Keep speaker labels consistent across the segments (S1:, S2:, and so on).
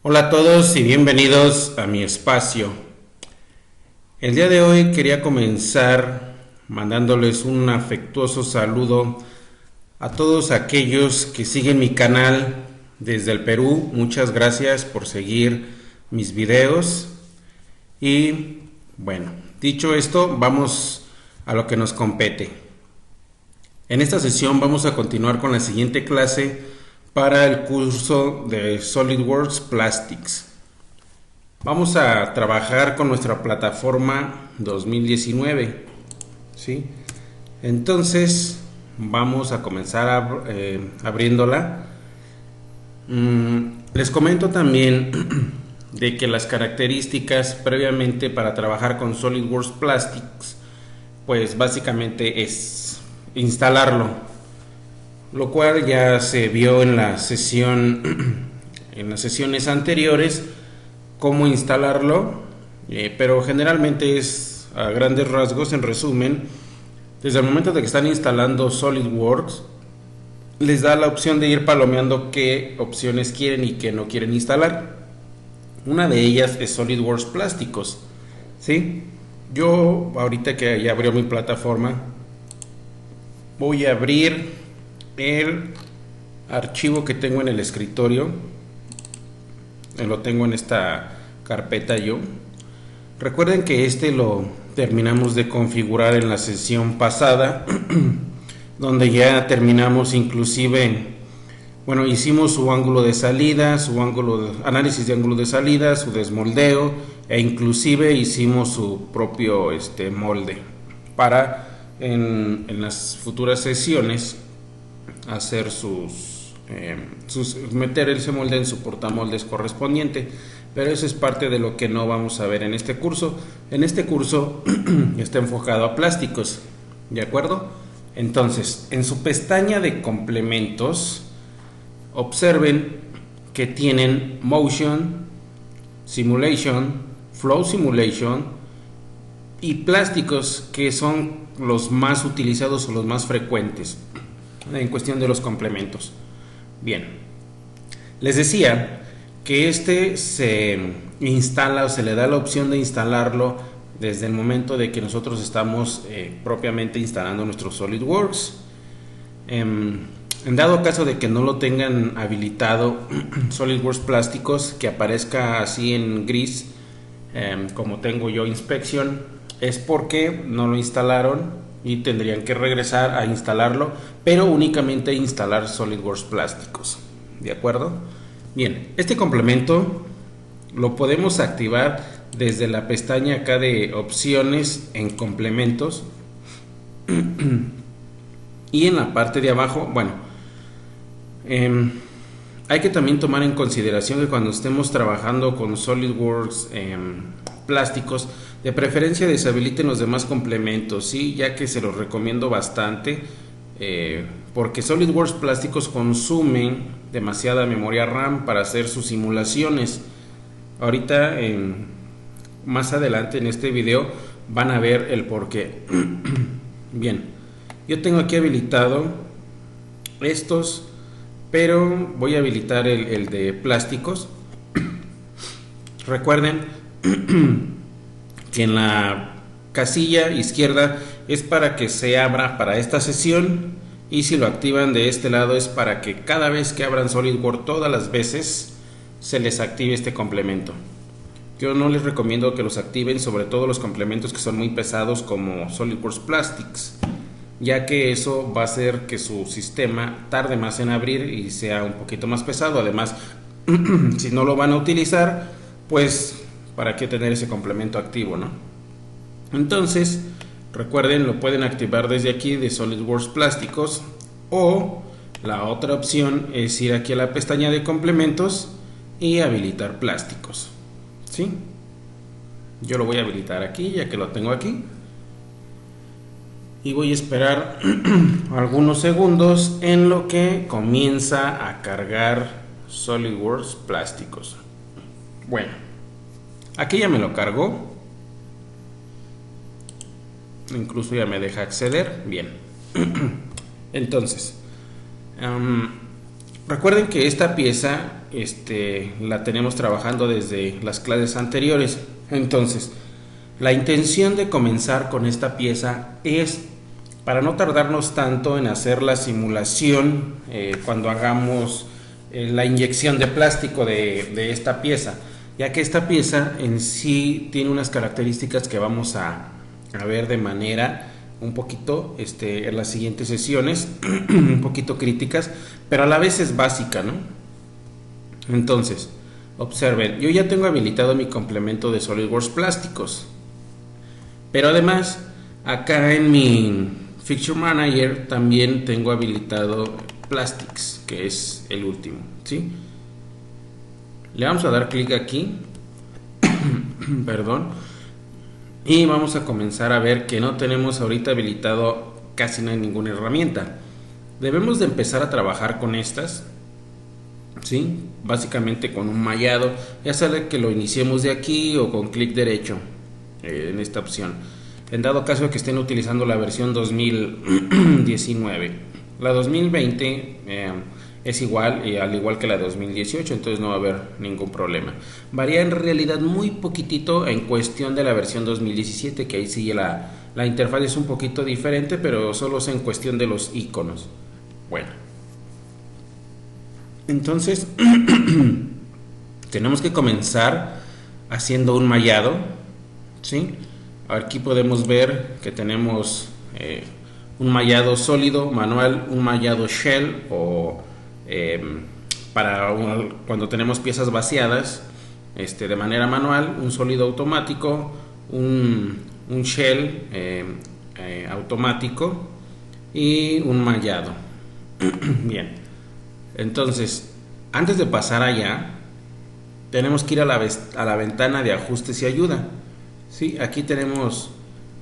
S1: Hola a todos y bienvenidos a mi espacio. El día de hoy quería comenzar mandándoles un afectuoso saludo a todos aquellos que siguen mi canal desde el Perú. Muchas gracias por seguir mis videos. Y bueno, dicho esto, vamos a lo que nos compete. En esta sesión vamos a continuar con la siguiente clase para el curso de SolidWorks Plastics. Vamos a trabajar con nuestra plataforma 2019, ¿sí? Entonces vamos a comenzar abriéndola. Les comento también de que las características previamente para trabajar con SolidWorks Plastics, pues básicamente es instalarlo, lo cual ya se vio en la sesión, en las sesiones anteriores, cómo instalarlo, pero generalmente es a grandes rasgos, en resumen, desde el momento de que están instalando SolidWorks, les da la opción de ir palomeando qué opciones quieren y qué no quieren instalar. Una de ellas es SolidWorks Plásticos, ¿sí? Yo ahorita que ya abrió mi plataforma, voy a abrir el archivo que tengo en el escritorio. Lo tengo en esta carpeta yo. Recuerden que este lo terminamos de configurar en la sesión pasada, donde ya terminamos inclusive, bueno, hicimos su ángulo de salida, análisis de ángulo de salida, su desmoldeo, e inclusive hicimos su propio molde para en las futuras sesiones hacer meter ese molde en su portamoldes correspondiente. Pero eso es parte de lo que no vamos a ver en este curso. En este curso está enfocado a plásticos, ¿de acuerdo? Entonces, en su pestaña de complementos, observen que tienen Motion, Simulation, Flow Simulation y plásticos, que son los más utilizados o los más frecuentes en cuestión de los complementos. Bien, les decía que se instala o se le da la opción de instalarlo desde el momento de que nosotros estamos propiamente instalando nuestro SolidWorks. En dado caso de que no lo tengan habilitado SolidWorks Plásticos, que aparezca así en gris, como tengo yo inspección, es porque no lo instalaron y tendrían que regresar a instalarlo, pero únicamente instalar SolidWorks Plásticos, ¿de acuerdo? Bien, este complemento lo podemos activar desde la pestaña acá de opciones en complementos y en la parte de abajo, bueno, hay que también tomar en consideración que cuando estemos trabajando con SolidWorks Plásticos, de preferencia deshabiliten los demás complementos, ¿sí? Ya que se los recomiendo bastante, porque SolidWorks Plásticos consumen demasiada memoria RAM para hacer sus simulaciones. Ahorita, más adelante en este video, van a ver el porqué. Bien, yo tengo aquí habilitado estos, pero voy a habilitar el de plásticos. Recuerden que en la casilla izquierda es para que se abra para esta sesión, y si lo activan de este lado es para que cada vez que abran SolidWorks, todas las veces se les active este complemento. Yo no les recomiendo que los activen, sobre todo los complementos que son muy pesados como SolidWorks Plastics, ya que eso va a hacer que su sistema tarde más en abrir y sea un poquito más pesado. Además, si no lo van a utilizar, pues para qué tener ese complemento activo, ¿no? Entonces, recuerden, lo pueden activar desde aquí de SolidWorks Plásticos, o la otra opción es ir aquí a la pestaña de complementos y habilitar plásticos, ¿sí? Yo lo voy a habilitar aquí, ya que lo tengo aquí, y voy a esperar algunos segundos en lo que comienza a cargar SolidWorks Plásticos. Bueno, aquí ya me lo cargó, incluso ya me deja acceder. Bien, entonces Recuerden que esta pieza la tenemos trabajando desde las clases anteriores. Entonces, la intención de comenzar con esta pieza es para no tardarnos tanto en hacer la simulación cuando hagamos la inyección de plástico de esta pieza, ya que esta pieza en sí tiene unas características que vamos a ver de manera un poquito en las siguientes sesiones, un poquito críticas, pero a la vez es básica, ¿no? Entonces, observen, yo ya tengo habilitado mi complemento de SolidWorks plásticos, pero además acá en mi Fixture Manager también tengo habilitado Plastics, que es el último, ¿sí? Le vamos a dar clic aquí, perdón, y vamos a comenzar a ver que no tenemos ahorita habilitado casi no hay ninguna herramienta. Debemos de empezar a trabajar con estas, ¿sí? Básicamente con un mallado, ya sea que lo iniciemos de aquí o con clic derecho en esta opción. En dado caso que estén utilizando la versión 2019, la 2020 es igual, al igual que la 2018, entonces no va a haber ningún problema. Varía en realidad muy poquitito en cuestión de la versión 2017, que ahí sí la interfaz es un poquito diferente, pero solo es en cuestión de los iconos. Bueno, entonces tenemos que comenzar haciendo un mallado, ¿sí? Aquí podemos ver que tenemos un mallado sólido, manual, un mallado shell o para cuando tenemos piezas vaciadas de manera manual, un sólido automático, un shell automático y un mallado. Bien, entonces antes de pasar allá tenemos que ir a la ventana de ajustes y ayuda. Sí, aquí tenemos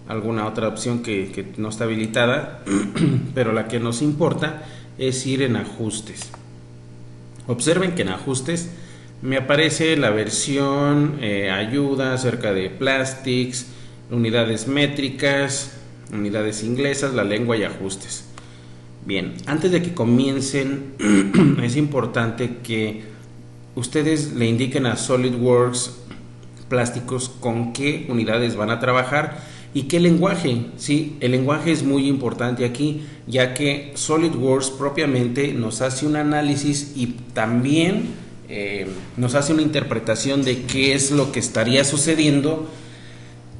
S1: alguna otra opción que no está habilitada, pero la que nos importa es ir en ajustes. Observen que en ajustes me aparece la versión ayuda acerca de plastics, unidades métricas, unidades inglesas, la lengua y ajustes. Bien, antes de que comiencen es importante que ustedes le indiquen a SolidWorks plásticos con qué unidades van a trabajar y qué lenguaje. Sí, el lenguaje es muy importante aquí, ya que SolidWorks propiamente nos hace un análisis y también nos hace una interpretación de qué es lo que estaría sucediendo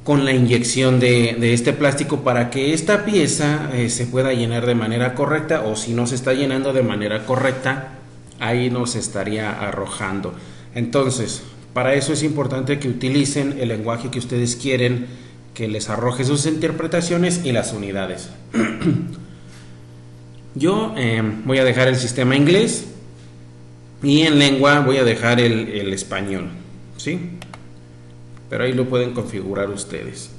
S1: con la inyección de este plástico para que esta pieza se pueda llenar de manera correcta, o si no se está llenando de manera correcta, ahí nos estaría arrojando. Entonces, para eso es importante que utilicen el lenguaje que ustedes quieren que les arroje sus interpretaciones y las unidades. Yo voy a dejar el sistema inglés y en lengua voy a dejar el español, ¿sí? Pero ahí lo pueden configurar ustedes.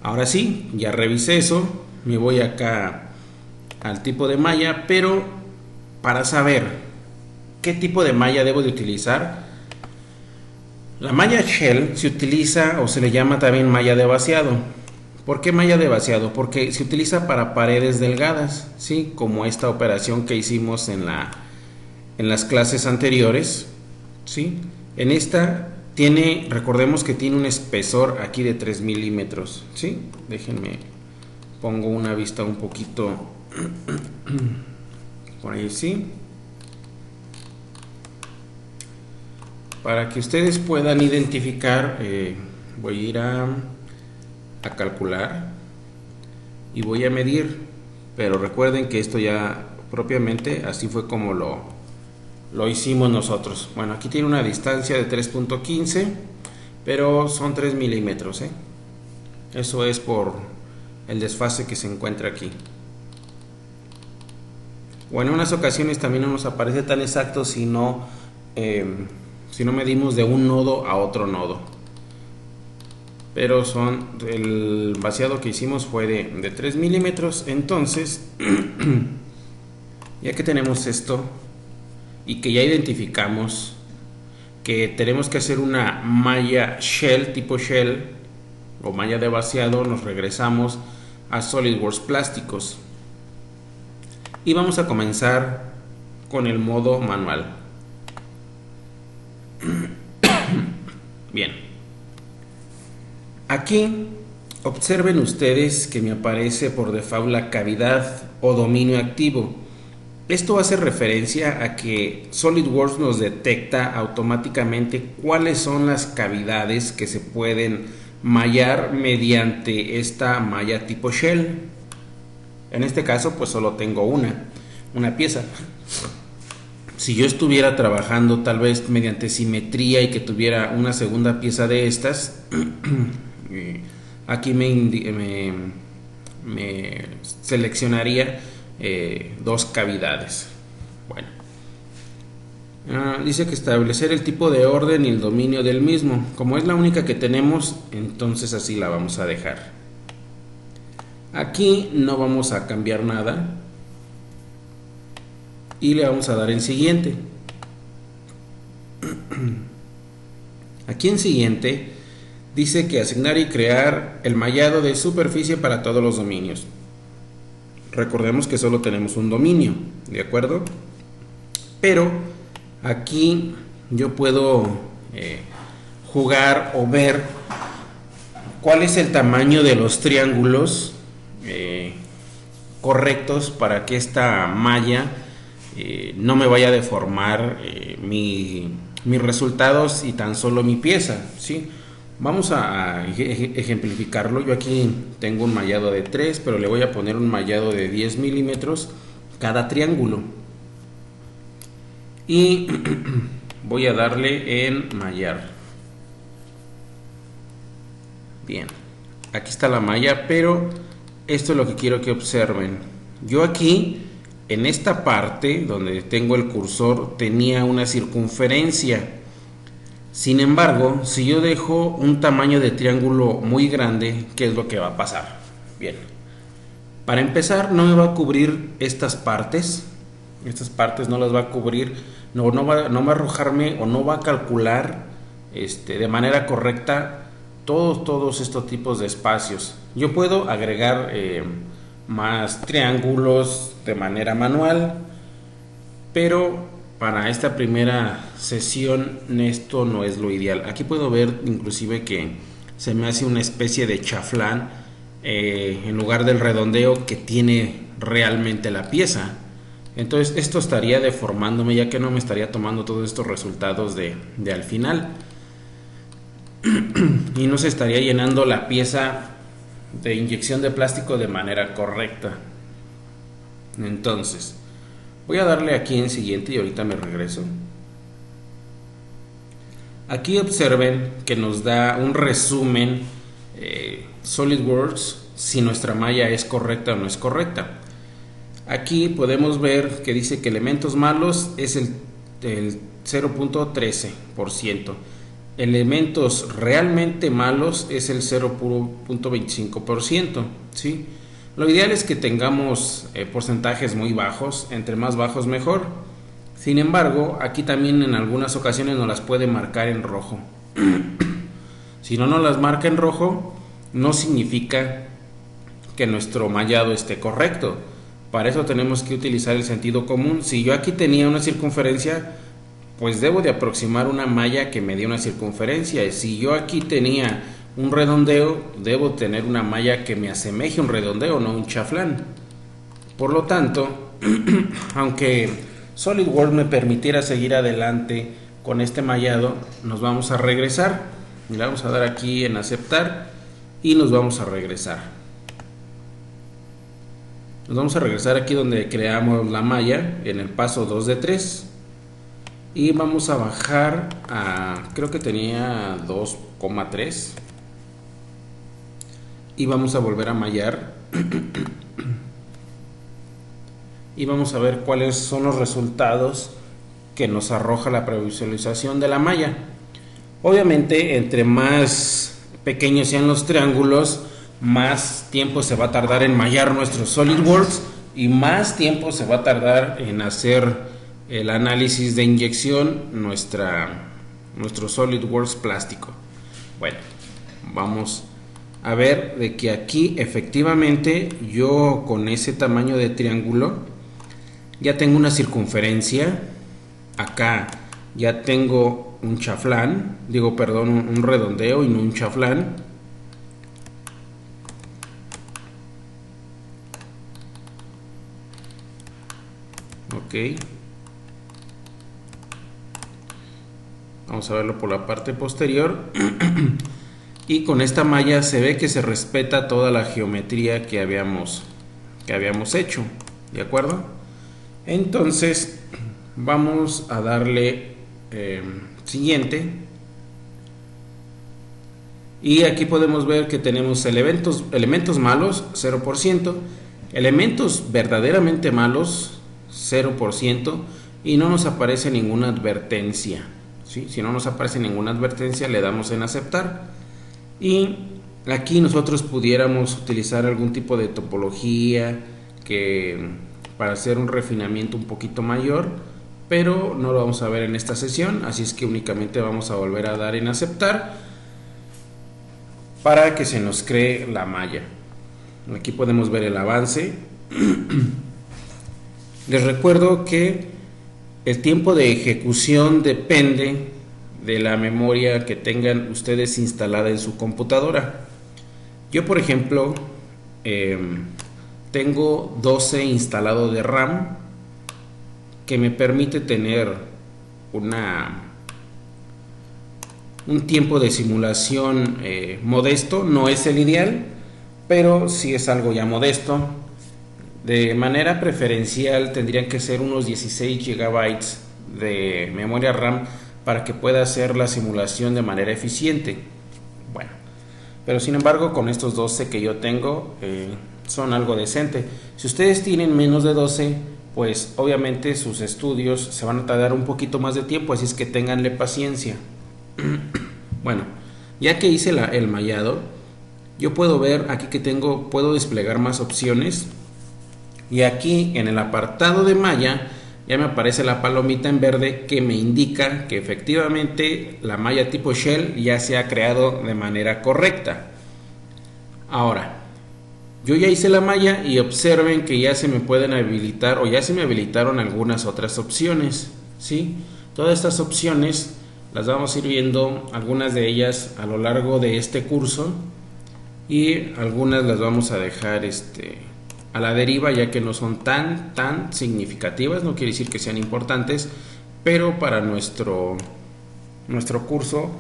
S1: Ahora sí, ya revisé eso, me voy acá al tipo de malla, pero para saber qué tipo de malla debo de utilizar, la malla shell se utiliza o se le llama también malla de vaciado. ¿Por qué malla de vaciado? Porque se utiliza para paredes delgadas, ¿sí? Como esta operación que hicimos en las clases anteriores, ¿sí? En esta recordemos que tiene un espesor aquí de 3 milímetros, ¿sí? Déjenme, pongo una vista un poquito por ahí, ¿sí? Para que ustedes puedan identificar, voy a ir a calcular y voy a medir, pero recuerden que esto ya propiamente así fue como lo hicimos nosotros. Bueno, aquí tiene una distancia de 3.15, pero son 3 milímetros, eso es por el desfase que se encuentra aquí. O en unas ocasiones también no nos aparece tan exacto si no medimos de un nodo a otro nodo, pero el vaciado que hicimos fue de 3 milímetros. Entonces ya que tenemos esto y que ya identificamos que tenemos que hacer una malla shell, tipo shell o malla de vaciado, nos regresamos a SolidWorks plásticos y vamos a comenzar con el modo manual. Bien, aquí observen ustedes que me aparece por default la cavidad o dominio activo. Esto hace referencia a que SolidWorks nos detecta automáticamente cuáles son las cavidades que se pueden mallar mediante esta malla tipo shell. En este caso pues solo tengo una pieza. Si yo estuviera trabajando tal vez mediante simetría y que tuviera una segunda pieza de estas, aquí me seleccionaría dos cavidades. Bueno, dice que establecer el tipo de orden y el dominio del mismo. Como es la única que tenemos, entonces así la vamos a dejar. Aquí no vamos a cambiar nada y le vamos a dar en siguiente. Aquí en siguiente dice que asignar y crear el mallado de superficie para todos los dominios. Recordemos que solo tenemos un dominio, ¿de acuerdo? Pero aquí yo puedo jugar o ver cuál es el tamaño de los triángulos correctos para que esta malla no me vaya a deformar mis resultados y tan solo mi pieza, ¿sí? Vamos a ejemplificarlo. Yo aquí tengo un mallado de 3, pero le voy a poner un mallado de 10 milímetros cada triángulo. Y voy a darle en mallar. Bien, aquí está la malla, pero esto es lo que quiero que observen. Yo aquí, en esta parte donde tengo el cursor, tenía una circunferencia. Sin embargo, si yo dejo un tamaño de triángulo muy grande, ¿qué es lo que va a pasar? Bien, para empezar no me va a cubrir estas partes no las va a cubrir, no va a arrojarme o no va a calcular de manera correcta todos estos tipos de espacios. Yo puedo agregar más triángulos de manera manual, pero para esta primera sesión esto no es lo ideal. Aquí puedo ver inclusive que se me hace una especie de chaflán en lugar del redondeo que tiene realmente la pieza. Entonces esto estaría deformándome, ya que no me estaría tomando todos estos resultados de al final y no se estaría llenando la pieza de inyección de plástico de manera correcta. Entonces voy a darle aquí en siguiente y ahorita me regreso. Aquí observen que nos da un resumen SolidWorks si nuestra malla es correcta o no es correcta. Aquí podemos ver que dice que elementos malos es el 0.13%. Elementos realmente malos es el 0.25%, ¿sí? Lo ideal es que tengamos porcentajes muy bajos, entre más bajos mejor. Sin embargo, aquí también en algunas ocasiones nos las puede marcar en rojo. Si no nos las marca en rojo, no significa que nuestro mallado esté correcto. Para eso tenemos que utilizar el sentido común. Si yo aquí tenía una circunferencia, pues debo de aproximar una malla que me dé una circunferencia. Si yo aquí tenía un redondeo, debo tener una malla que me asemeje a un redondeo, no un chaflán. Por lo tanto, aunque SolidWorks me permitiera seguir adelante con este mallado, nos vamos a regresar. Le vamos a dar aquí en aceptar y nos vamos a regresar. Nos vamos a regresar aquí donde creamos la malla en el paso 2 de 3 y vamos a bajar a, creo que tenía 2,3 y vamos a volver a mallar y vamos a ver cuáles son los resultados que nos arroja la previsualización de la malla. Obviamente, entre más pequeños sean los triángulos, más tiempo se va a tardar en mallar nuestro SolidWorks y más tiempo se va a tardar en hacer el análisis de inyección nuestro SolidWorks plástico. Bueno, vamos a ver de que aquí efectivamente yo con ese tamaño de triángulo ya tengo una circunferencia, acá ya tengo un chaflán, digo perdón, un redondeo y no un chaflán. Ok, vamos a verlo por la parte posterior. Y con esta malla se ve que se respeta toda la geometría que habíamos hecho, ¿de acuerdo? Entonces vamos a darle siguiente, y aquí podemos ver que tenemos elementos malos 0%, elementos verdaderamente malos 0%, y no nos aparece ninguna advertencia, ¿sí? Si no nos aparece ninguna advertencia, le damos en aceptar. Y aquí nosotros pudiéramos utilizar algún tipo de topología para hacer un refinamiento un poquito mayor, pero no lo vamos a ver en esta sesión, así es que únicamente vamos a volver a dar en aceptar para que se nos cree la malla. Aquí podemos ver el avance. Les recuerdo que el tiempo de ejecución depende de la memoria que tengan ustedes instalada en su computadora. Yo, por ejemplo, tengo 12 instalado de RAM, que me permite tener un tiempo de simulación modesto. No es el ideal, pero sí es algo ya modesto. De manera preferencial tendrían que ser unos 16 GB de memoria RAM para que pueda hacer la simulación de manera eficiente. Bueno, pero sin embargo con estos 12 que yo tengo son algo decente. Si ustedes tienen menos de 12, pues obviamente sus estudios se van a tardar un poquito más de tiempo, así es que ténganle paciencia. Bueno, ya que hice el mallado, yo puedo ver aquí que puedo desplegar más opciones, y aquí en el apartado de malla ya me aparece la palomita en verde que me indica que efectivamente la malla tipo shell ya se ha creado de manera correcta. Ahora, yo ya hice la malla y observen que ya se me pueden habilitar, o ya se me habilitaron algunas otras opciones, ¿sí? Todas estas opciones las vamos a ir viendo, algunas de ellas a lo largo de este curso, y algunas las vamos a dejar a la deriva, ya que no son tan significativas. No quiere decir que sean importantes, pero para nuestro curso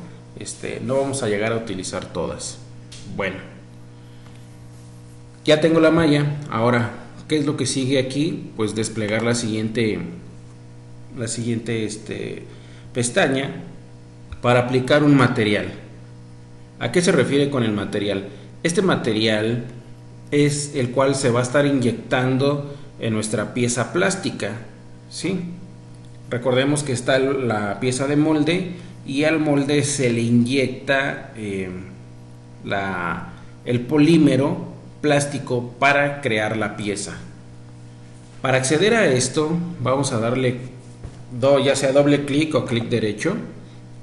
S1: no vamos a llegar a utilizar todas. Bueno, ya tengo la malla. Ahora, ¿qué es lo que sigue aquí? Pues desplegar la siguiente pestaña para aplicar un material. ¿A qué se refiere con el material? Este material es el cual se va a estar inyectando en nuestra pieza plástica, ¿sí? Recordemos que está la pieza de molde, y al molde se le inyecta el polímero plástico para crear la pieza. Para acceder a esto vamos a darle ya sea doble clic o clic derecho,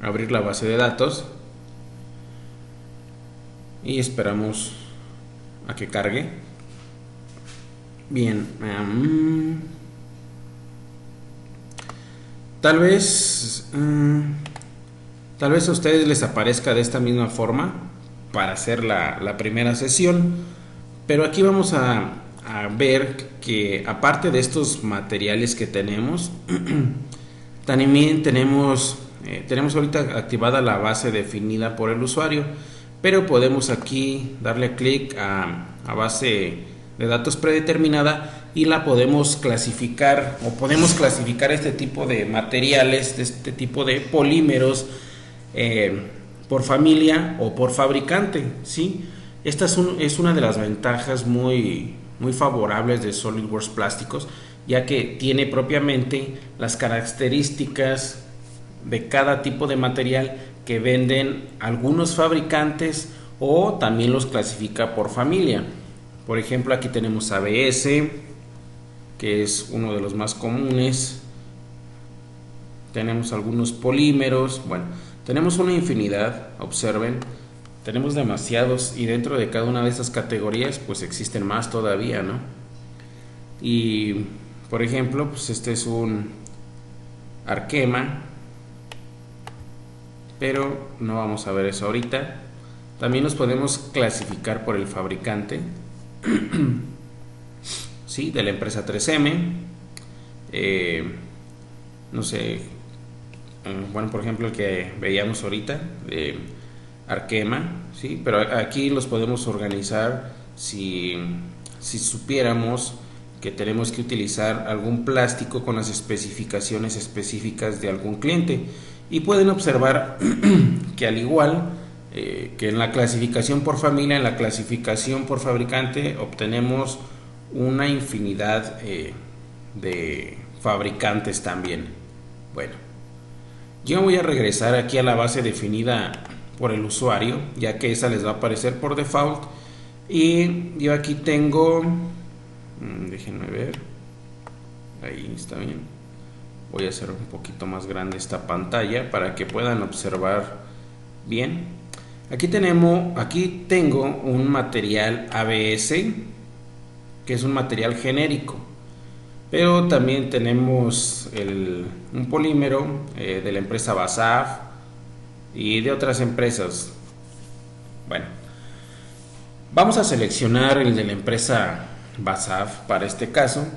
S1: abrir la base de datos, y esperamos a que cargue. Bien, tal vez a ustedes les aparezca de esta misma forma para hacer la primera sesión, pero aquí vamos a ver que aparte de estos materiales que tenemos, también tenemos ahorita activada la base definida por el usuario, pero podemos aquí darle clic a base de datos predeterminada, y la podemos clasificar, o podemos clasificar este tipo de materiales, este tipo de polímeros, por familia o por fabricante, ¿sí? Esta es una de las ventajas muy favorables de SolidWorks Plásticos, ya que tiene propiamente las características de cada tipo de material que venden algunos fabricantes, o también los clasifica por familia. Por ejemplo, aquí tenemos ABS, que es uno de los más comunes. Tenemos algunos polímeros. Bueno, tenemos una infinidad, observen, tenemos demasiados, y dentro de cada una de esas categorías pues existen más todavía, ¿no? Y Por ejemplo, pues este es un Arkema, pero no vamos a ver eso ahorita. También nos podemos clasificar por el fabricante, ¿sí? De la empresa 3M. No sé, bueno, por ejemplo el que veíamos ahorita, Arkema, ¿sí? Pero aquí los podemos organizar si supiéramos que tenemos que utilizar algún plástico con las especificaciones específicas de algún cliente. Y pueden observar que al igual que en la clasificación por familia, en la clasificación por fabricante obtenemos una infinidad de fabricantes también. Bueno, yo voy a regresar aquí a la base definida por el usuario, ya que esa les va a aparecer por default. Y yo aquí tengo, déjenme ver, ahí está bien. Voy a hacer un poquito más grande esta pantalla para que puedan observar bien. Aquí tengo un material ABS, que es un material genérico, pero también tenemos un polímero de la empresa BASF y de otras empresas. Bueno, vamos a seleccionar el de la empresa BASF para este caso.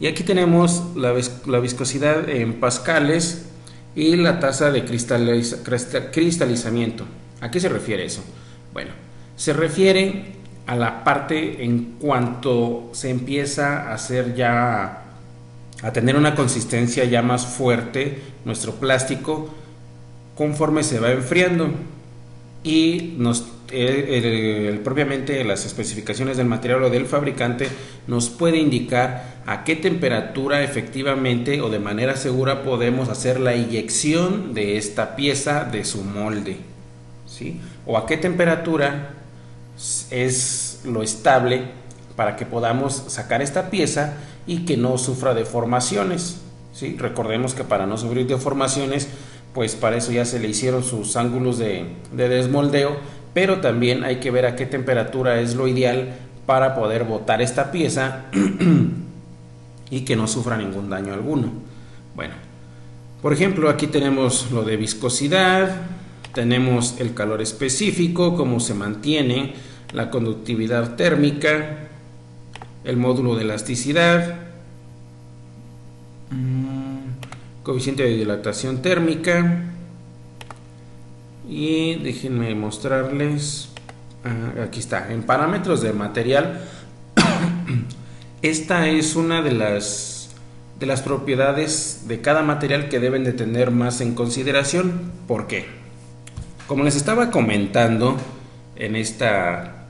S1: Y aquí tenemos la viscosidad en pascales y la tasa de cristalizamiento. ¿A qué se refiere eso? Bueno, se refiere a la parte en cuanto se empieza a hacer ya, a tener una consistencia ya más fuerte nuestro plástico conforme se va enfriando. Y propiamente las especificaciones del material o del fabricante nos puede indicar a qué temperatura efectivamente o de manera segura podemos hacer la eyección de esta pieza de su molde, ¿sí? O a qué temperatura es lo estable para que podamos sacar esta pieza y que no sufra deformaciones, ¿sí? Recordemos que para no sufrir deformaciones, pues para eso ya se le hicieron sus ángulos de desmoldeo, pero también hay que ver a qué temperatura es lo ideal para poder botar esta pieza y que no sufra ningún daño alguno. Bueno, por ejemplo, aquí tenemos lo de viscosidad, tenemos el calor específico, cómo se mantiene, la conductividad térmica, el módulo de elasticidad, coeficiente de dilatación térmica. Y déjenme mostrarles, aquí está, en parámetros de material. Esta es una de las propiedades de cada material que deben de tener más en consideración. ¿Por qué? Como les estaba comentando en esta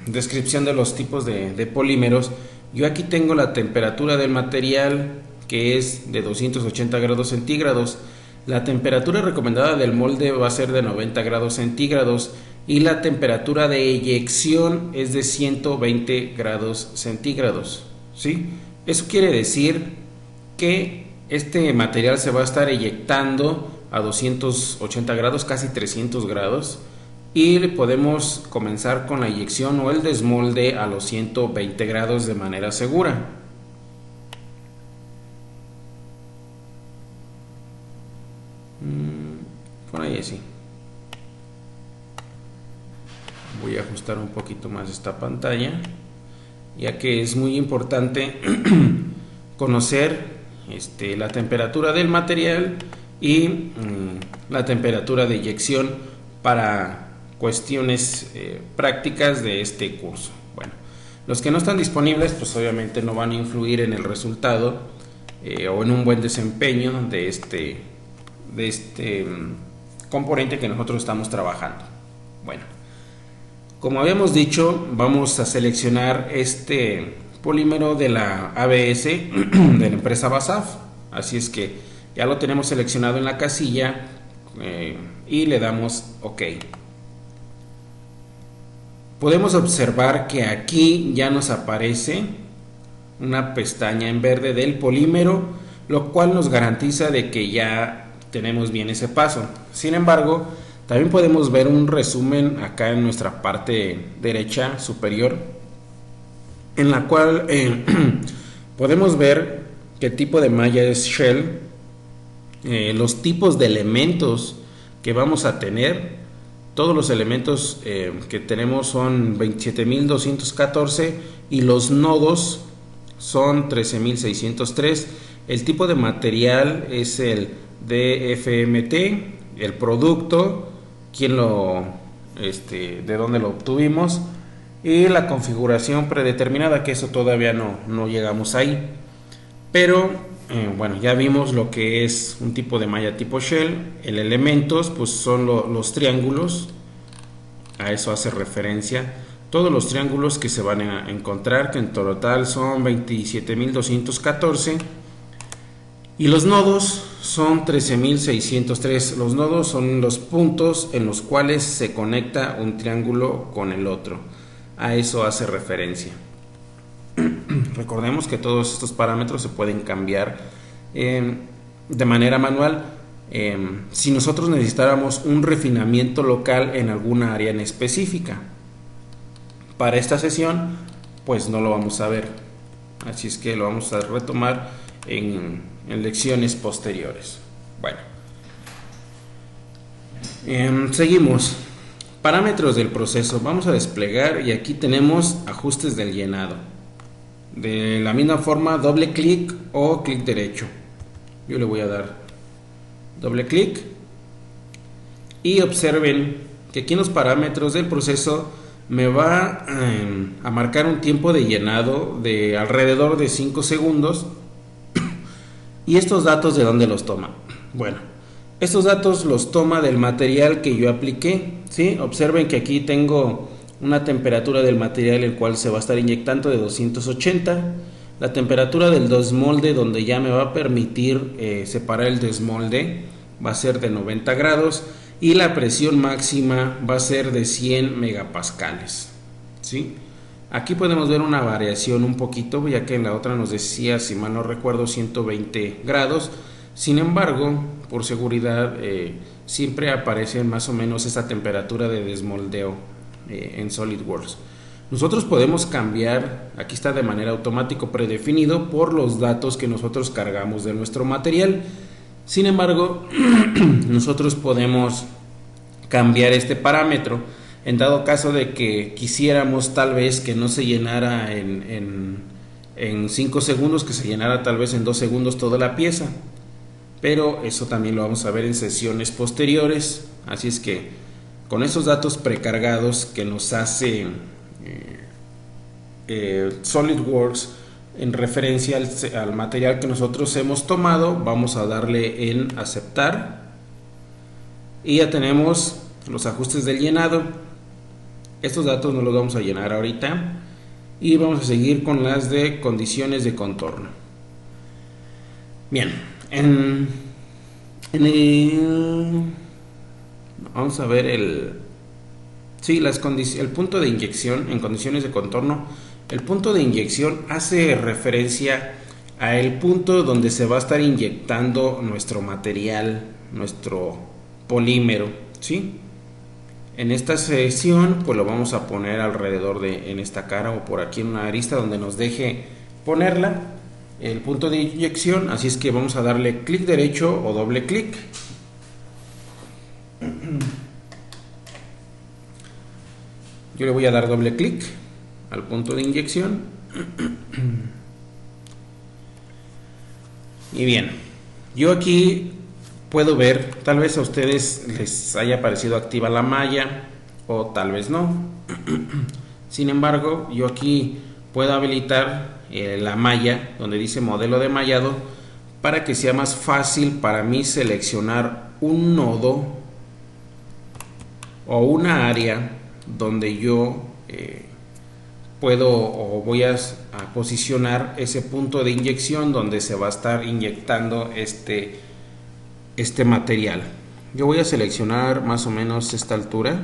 S1: descripción de los tipos de polímeros, yo aquí tengo la temperatura del material, que es de 280 grados centígrados. La temperatura recomendada del molde va a ser de 90 grados centígrados y la temperatura de eyección es de 120 grados centígrados, ¿sí? Eso quiere decir que este material se va a estar eyectando a 280 grados, casi 300 grados, y podemos comenzar con la eyección o el desmolde a los 120 grados de manera segura. Por ahí así. Voy a ajustar un poquito más esta pantalla, ya que es muy importante conocer la temperatura del material y la temperatura de eyección para cuestiones prácticas de este curso. Bueno, los que no están disponibles pues obviamente no van a influir en el resultado o en un buen desempeño de este componente que nosotros estamos trabajando. Bueno, como habíamos dicho, vamos a seleccionar este polímero de la ABS de la empresa BASF. Así es que ya lo tenemos seleccionado en la casilla y le damos OK. Podemos observar que aquí ya nos aparece una pestaña en verde del polímero, lo cual nos garantiza de que ya tenemos bien ese paso. Sin embargo, también podemos ver un resumen acá en nuestra parte derecha superior, en la cual podemos ver qué tipo de malla es shell, los tipos de elementos que vamos a tener. Todos los elementos que tenemos son 27.214 y los nodos son 13.603. El tipo de material es el DFMT, el producto, de dónde lo obtuvimos, y la configuración predeterminada, que eso todavía no llegamos ahí. Pero bueno, ya vimos lo que es un tipo de malla tipo shell. El elementos pues son los triángulos, a eso hace referencia. Todos los triángulos que se van a encontrar, que en total son 27.214, y los nodos son 13.603. Los nodos son los puntos en los cuales se conecta un triángulo con el otro, a eso hace referencia. Recordemos que todos estos parámetros se pueden cambiar de manera manual. Si nosotros necesitáramos un refinamiento local en alguna área en específica, para esta sesión pues no lo vamos a ver, así es que lo vamos a retomar en lecciones posteriores. Bueno, seguimos. Parámetros del proceso, vamos a desplegar, y aquí tenemos ajustes del llenado. De la misma forma, doble clic o clic derecho. Yo le voy a dar doble clic y observen que aquí en los parámetros del proceso me va a marcar un tiempo de llenado de alrededor de 5 segundos. ¿Y estos datos de dónde los toma? Bueno, estos datos los toma del material que yo apliqué, ¿sí? Observen que aquí tengo una temperatura del material el cual se va a estar inyectando de 280, la temperatura del desmolde donde ya me va a permitir separar el desmolde va a ser de 90 grados y la presión máxima va a ser de 100 megapascales, ¿sí? Aquí podemos ver una variación un poquito, ya que en la otra nos decía, si mal no recuerdo, 120 grados. Sin embargo, por seguridad, siempre aparece más o menos esta temperatura de desmoldeo en SolidWorks. Nosotros podemos cambiar, aquí está de manera automática predefinido por los datos que nosotros cargamos de nuestro material. Sin embargo, nosotros podemos cambiar este parámetro en dado caso de que quisiéramos tal vez que no se llenara en 5 segundos, que se llenara tal vez en 2 segundos toda la pieza. Pero eso también lo vamos a ver en sesiones posteriores. Así es que con esos datos precargados que nos hace SolidWorks en referencia al material que nosotros hemos tomado, vamos a darle en aceptar y ya tenemos los ajustes del llenado. Estos datos no los vamos a llenar ahorita y vamos a seguir con las de condiciones de contorno. Bien, vamos a ver el punto de inyección en condiciones de contorno. El punto de inyección hace referencia a el punto donde se va a estar inyectando nuestro material, nuestro polímero, ¿sí? En esta sesión pues lo vamos a poner alrededor en esta cara o por aquí en una arista donde nos deje ponerla, el punto de inyección. Así es que vamos a darle clic derecho o doble clic. Yo le voy a dar doble clic al punto de inyección. Y bien, yo aquí puedo ver, tal vez a ustedes les haya parecido activa la malla o tal vez no. Sin embargo, yo aquí puedo habilitar la malla donde dice modelo de mallado para que sea más fácil para mí seleccionar un nodo o una área donde yo puedo o voy a posicionar ese punto de inyección donde se va a estar inyectando este material. Yo voy a seleccionar más o menos esta altura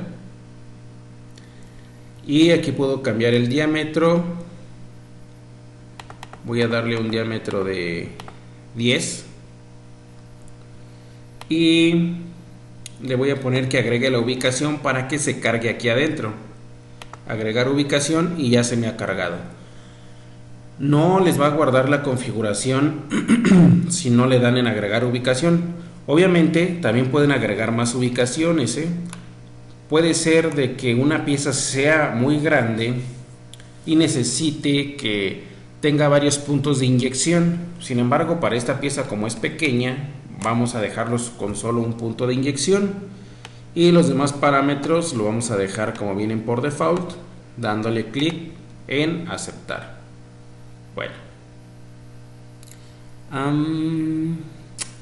S1: y aquí puedo cambiar el diámetro. Voy a darle un diámetro de 10 y le voy a poner que agregue la ubicación para que se cargue aquí adentro. Agregar ubicación y ya se me ha cargado. no les va a guardar la configuración si no le dan en agregar ubicación. Obviamente también pueden agregar más ubicaciones, ¿eh? Puede ser de que una pieza sea muy grande y necesite que tenga varios puntos de inyección. Sin embargo, para esta pieza, como es pequeña, vamos a dejarlos con solo un punto de inyección, y los demás parámetros lo vamos a dejar como vienen por default, dándole clic en aceptar. Bueno,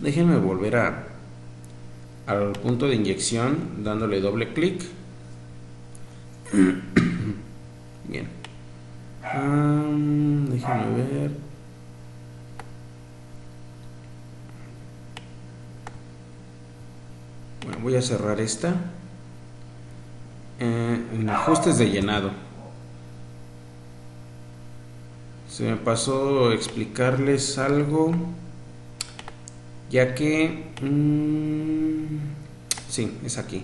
S1: déjenme volver al punto de inyección dándole doble clic. Bien, déjenme ver. Bueno, voy a cerrar esta en ajustes de llenado. Se me pasó explicarles algo, ya que sí, es aquí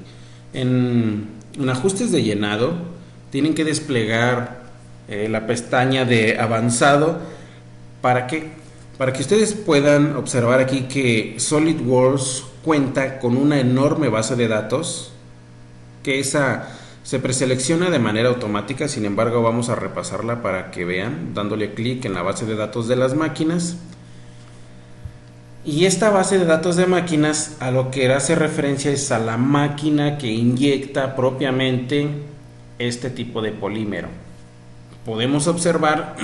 S1: en ajustes de llenado tienen que desplegar la pestaña de avanzado. ¿Para qué? Para que ustedes puedan observar aquí que SolidWorks cuenta con una enorme base de datos, que esa se preselecciona de manera automática. Sin embargo, vamos a repasarla para que vean, dándole clic en la base de datos de las máquinas. Y esta base de datos de máquinas a lo que hace referencia es a la máquina que inyecta propiamente este tipo de polímero. Podemos observar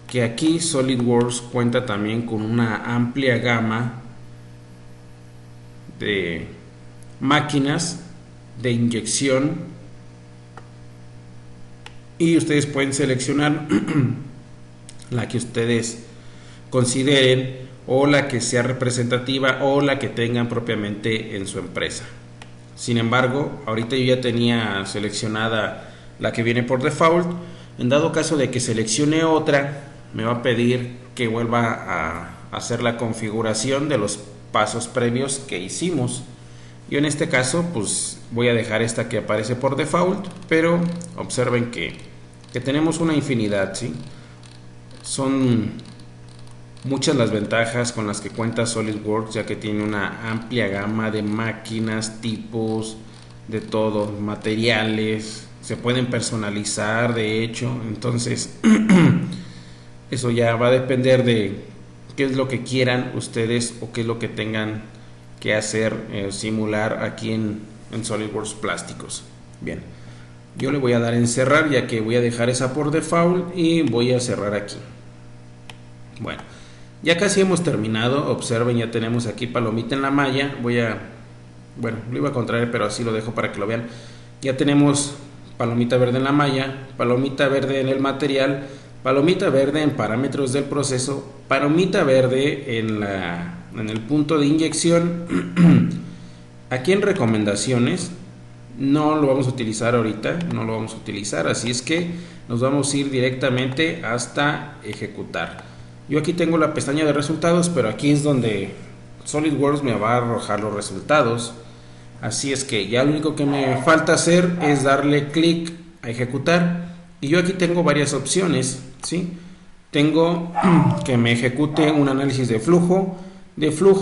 S1: que aquí SolidWorks cuenta también con una amplia gama de máquinas de inyección, y ustedes pueden seleccionar la que ustedes consideren, o la que sea representativa, o la que tengan propiamente en su empresa. Sin embargo, ahorita yo ya tenía seleccionada la que viene por default. En dado caso de que seleccione otra, me va a pedir que vuelva a hacer la configuración de los pasos previos que hicimos. Yo en este caso pues voy a dejar esta que aparece por default, pero observen que tenemos una infinidad, ¿sí? Son muchas las ventajas con las que cuenta SolidWorks, ya que tiene una amplia gama de máquinas, tipos, de todo, materiales, se pueden personalizar de hecho. Entonces eso ya va a depender de qué es lo que quieran ustedes o qué es lo que tengan que hacer, simular aquí en SolidWorks Plásticos. Bien, yo le voy a dar en cerrar, ya que voy a dejar esa por default, y voy a cerrar aquí. Bueno, ya casi hemos terminado. Observen, ya tenemos aquí palomita en la malla. Bueno, lo iba a contraer, pero así lo dejo para que lo vean. Ya tenemos palomita verde en la malla, palomita verde en el material, palomita verde en parámetros del proceso, palomita verde en el punto de inyección. Aquí en recomendaciones no lo vamos a utilizar ahorita, no lo vamos a utilizar, así es que nos vamos a ir directamente hasta ejecutar. Yo aquí tengo la pestaña de resultados, pero aquí es donde SolidWorks me va a arrojar los resultados. Así es que ya lo único que me falta hacer es darle clic a ejecutar, y yo aquí tengo varias opciones, ¿sí? Tengo que me ejecute un análisis de flujo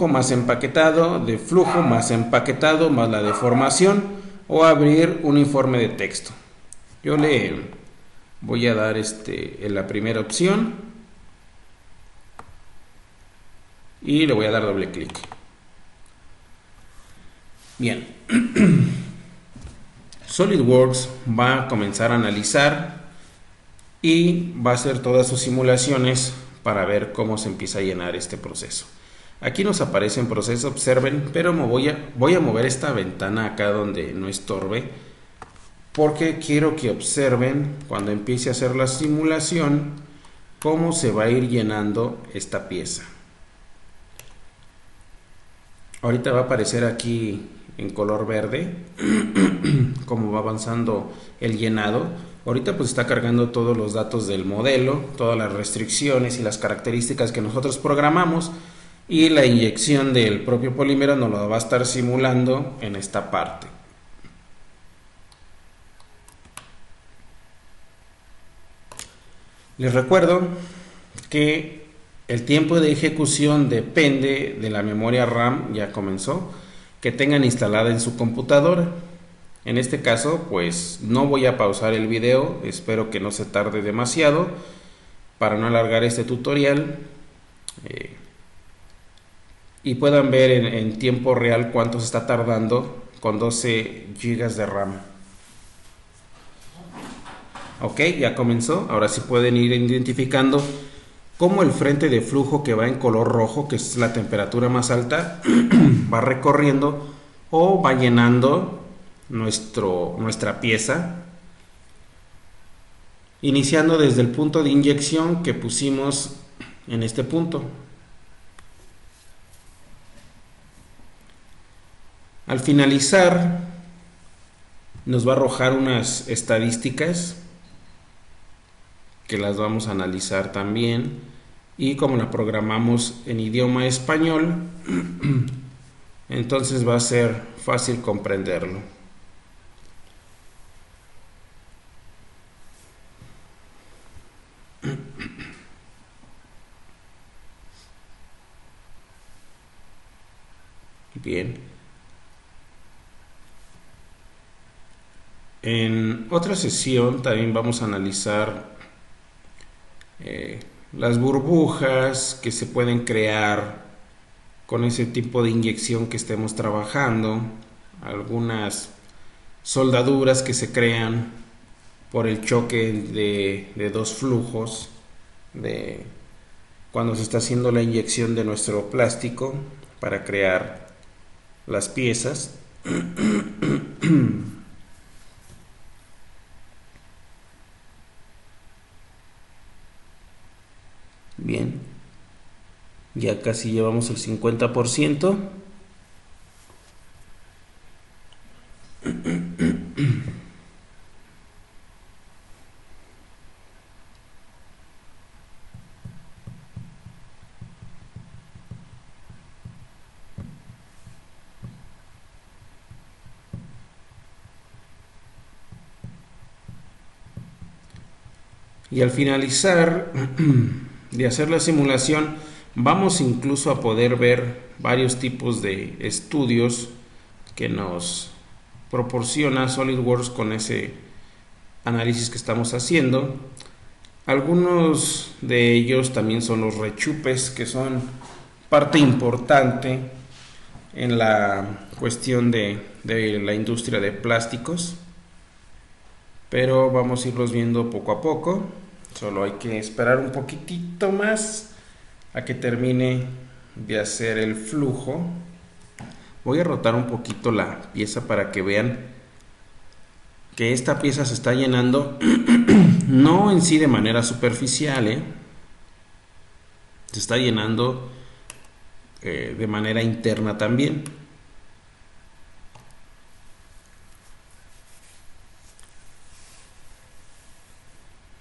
S1: más empaquetado, de flujo más empaquetado más la deformación, o abrir un informe de texto. Yo le voy a dar en la primera opción y le voy a dar doble clic. Bien, SolidWorks va a comenzar a analizar y va a hacer todas sus simulaciones para ver cómo se empieza a llenar este proceso. Aquí nos aparece en proceso, observen, pero voy a mover esta ventana acá donde no estorbe, porque quiero que observen cuando empiece a hacer la simulación cómo se va a ir llenando esta pieza. Ahorita va a aparecer aquí en color verde cómo va avanzando el llenado. Ahorita pues está cargando todos los datos del modelo, todas las restricciones y las características que nosotros programamos, y la inyección del propio polímero nos lo va a estar simulando en esta parte. Les recuerdo que el tiempo de ejecución depende de la memoria RAM, ya comenzó, que tengan instalada en su computadora. En este caso, pues no voy a pausar el video, espero que no se tarde demasiado para no alargar este tutorial y puedan ver en tiempo real cuánto se está tardando con 12 GB de RAM. Ok, ya comenzó. Ahora sí pueden ir identificando cómo el frente de flujo que va en color rojo, que es la temperatura más alta, va recorriendo o va llenando nuestra pieza, iniciando desde el punto de inyección que pusimos en este punto. Al finalizar, nos va a arrojar unas estadísticas que las vamos a analizar también, y como la programamos en idioma español, entonces va a ser fácil comprenderlo. Bien. En otra sesión también vamos a analizar las burbujas que se pueden crear con ese tipo de inyección que estemos trabajando, algunas soldaduras que se crean por el choque de dos flujos de cuando se está haciendo la inyección de nuestro plástico para crear las piezas. Bien, ya casi llevamos el 50%. Y al finalizar de hacer la simulación, vamos incluso a poder ver varios tipos de estudios que nos proporciona SolidWorks con ese análisis que estamos haciendo. Algunos de ellos también son los rechupes, que son parte importante en la cuestión de la industria de plásticos, pero vamos a irlos viendo poco a poco. Solo hay que esperar un poquitito más a que termine de hacer el flujo. Voy a rotar un poquito la pieza para que vean que esta pieza se está llenando no en sí de manera superficial, se está llenando de manera interna también.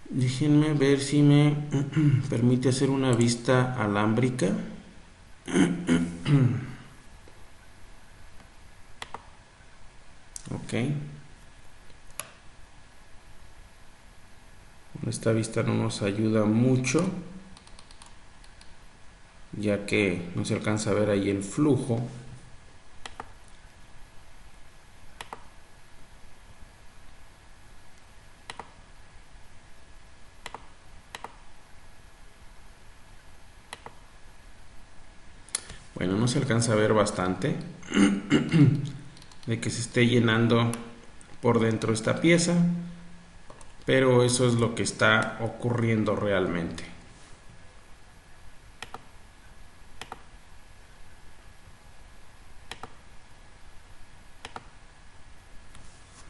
S1: Déjenme ver si me permite hacer una vista alámbrica. Ok. Esta vista no nos ayuda mucho, ya que no se alcanza a ver ahí el flujo. Bueno, no se alcanza a ver bastante de que se esté llenando por dentro esta pieza, pero eso es lo que está ocurriendo realmente.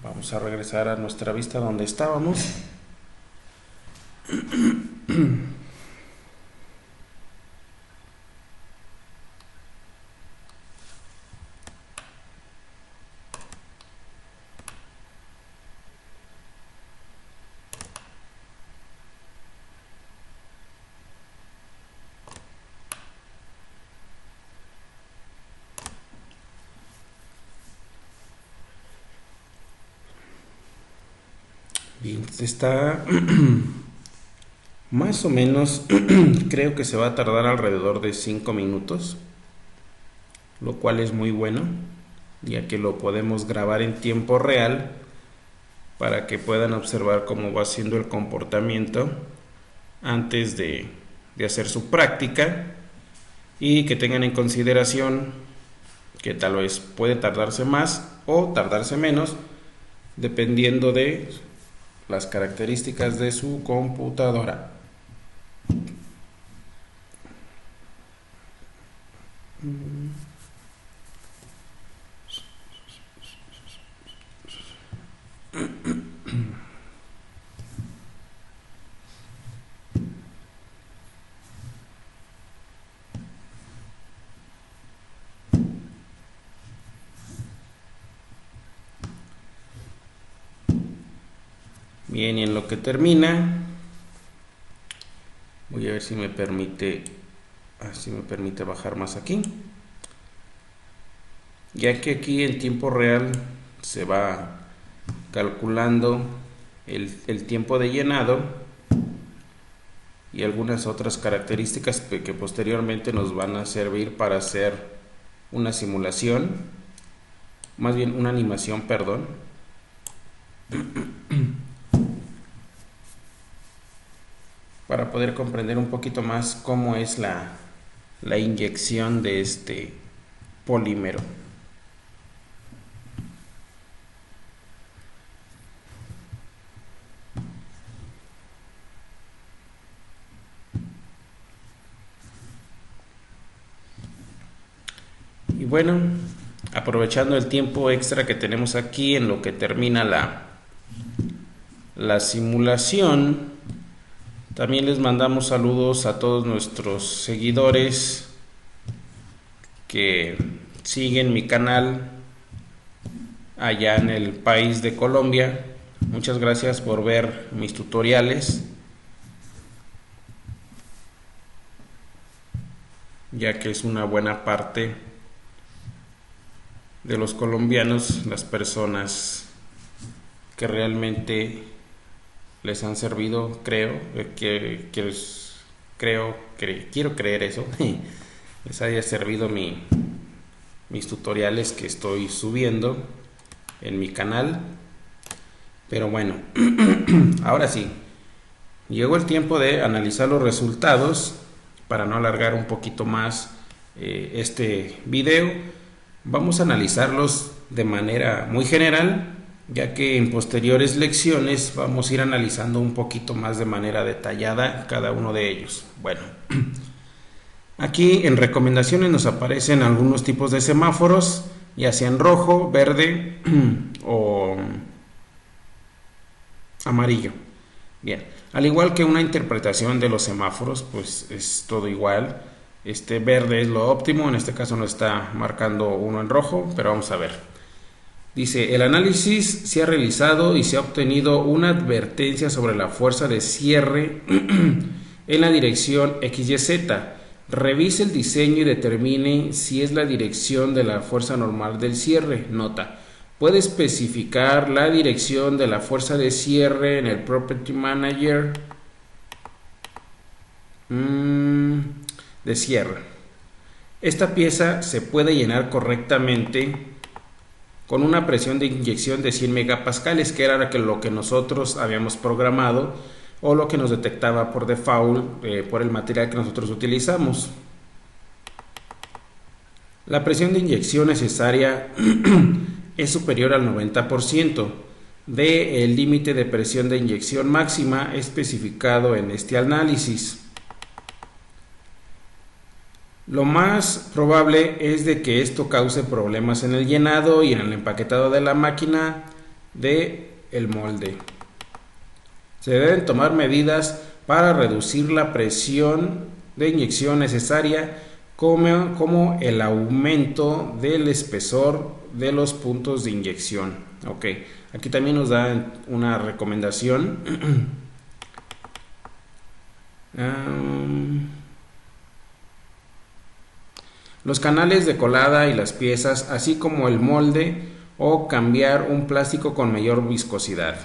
S1: Vamos a regresar a nuestra vista donde estábamos. Bien, está Más o menos creo que se va a tardar alrededor de 5 minutos, lo cual es muy bueno, ya que lo podemos grabar en tiempo real para que puedan observar cómo va siendo el comportamiento antes de hacer su práctica, y que tengan en consideración que tal vez puede tardarse más o tardarse menos dependiendo de las características de su computadora. Bien, y en lo que termina, voy a ver si me permite, bajar más aquí, ya que aquí en tiempo real se va calculando el tiempo de llenado y algunas otras características que posteriormente nos van a servir para hacer una simulación, más bien una animación, perdón, para poder comprender un poquito más cómo es la inyección de este polímero. Y bueno, aprovechando el tiempo extra que tenemos aquí en lo que termina la simulación, también les mandamos saludos a todos nuestros seguidores que siguen mi canal allá en el país de Colombia. Muchas gracias por ver mis tutoriales, ya que es una buena parte de los colombianos las personas que realmente les han servido, quiero creer eso, les haya servido mis tutoriales que estoy subiendo en mi canal. Pero bueno, ahora sí, llegó el tiempo de analizar los resultados. Para no alargar un poquito más este video, vamos a analizarlos de manera muy general, ya que en posteriores lecciones vamos a ir analizando un poquito más de manera detallada cada uno de ellos. Bueno, aquí en recomendaciones nos aparecen algunos tipos de semáforos, ya sea en rojo, verde o amarillo. Bien, al igual que una interpretación de los semáforos, pues es todo igual. Este verde es lo óptimo, en este caso nos está marcando uno en rojo, pero vamos a ver. Dice, el análisis se ha realizado y se ha obtenido una advertencia sobre la fuerza de cierre en la dirección XYZ. Revise el diseño y determine si es la dirección de la fuerza normal del cierre. Nota, puede especificar la dirección de la fuerza de cierre en el Property Manager de cierre. Esta pieza se puede llenar correctamente con una presión de inyección de 100 megapascales, que era lo que nosotros habíamos programado o lo que nos detectaba por default por el material que nosotros utilizamos. La presión de inyección necesaria es superior al 90% del límite de presión de inyección máxima especificado en este análisis. Lo más probable es de que esto cause problemas en el llenado y en el empaquetado de la máquina de el molde. Se deben tomar medidas para reducir la presión de inyección necesaria, como el aumento del espesor de los puntos de inyección. Ok, aquí también nos da una recomendación. Los canales de colada y las piezas, así como el molde, o cambiar un plástico con mayor viscosidad,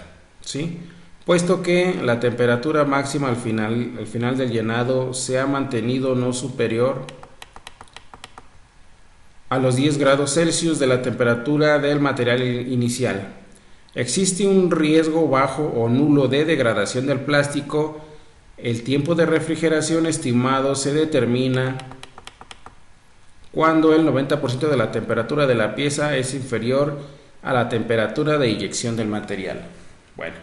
S1: ¿sí? puesto que la temperatura máxima al final del llenado se ha mantenido no superior a los 10 grados Celsius de la temperatura del material inicial. Existe un riesgo bajo o nulo de degradación del plástico. El tiempo de refrigeración estimado se determina cuando el 90% de la temperatura de la pieza es inferior a la temperatura de inyección del material. Bueno,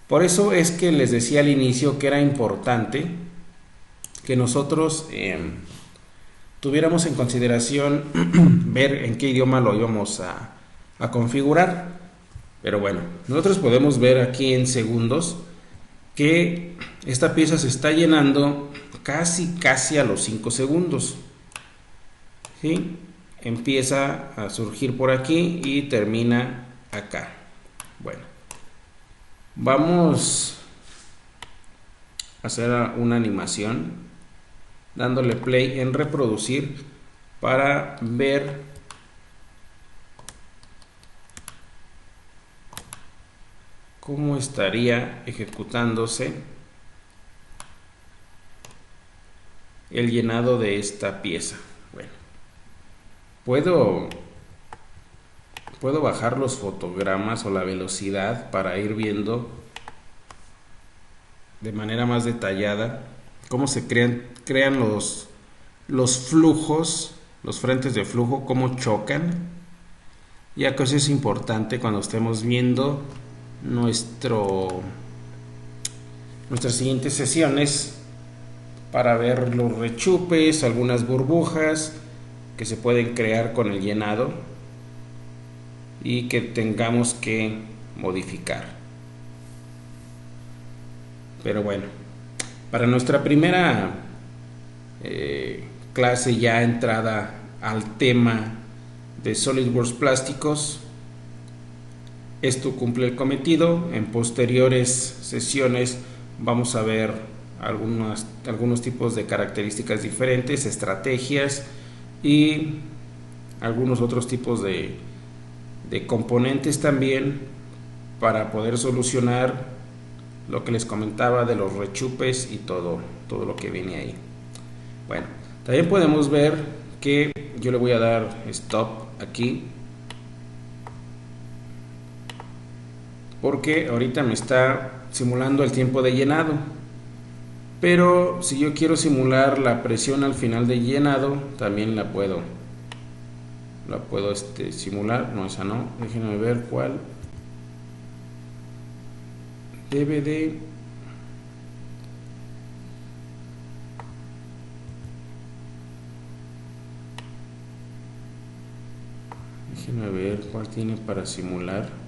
S1: por eso es que les decía al inicio que era importante que nosotros tuviéramos en consideración ver en qué idioma lo íbamos a configurar. Pero bueno, nosotros podemos ver aquí en segundos que esta pieza se está llenando casi a los 5 segundos. ¿Sí? Empieza a surgir por aquí y termina acá. Bueno, vamos a hacer una animación dándole play en reproducir para ver cómo estaría ejecutándose el llenado de esta pieza. Bueno, puedo bajar los fotogramas o la velocidad para ir viendo de manera más detallada cómo se crean los flujos, los frentes de flujo, cómo chocan. Ya que eso es importante cuando estemos viendo nuestras siguientes sesiones, para ver los rechupes, algunas burbujas que se pueden crear con el llenado y que tengamos que modificar. Pero bueno, para nuestra primera clase ya entrada al tema de SolidWorks plásticos, esto cumple el cometido. En posteriores sesiones vamos a ver algunos tipos de características diferentes, estrategias y algunos otros tipos de componentes también para poder solucionar lo que les comentaba de los rechupes y todo lo que viene ahí. Bueno, también podemos ver que yo le voy a dar stop aquí porque ahorita me está simulando el tiempo de llenado, pero si yo quiero simular la presión al final de llenado también la puedo simular. No, esa no, déjenme ver cuál debe de déjenme ver cuál tiene para simular.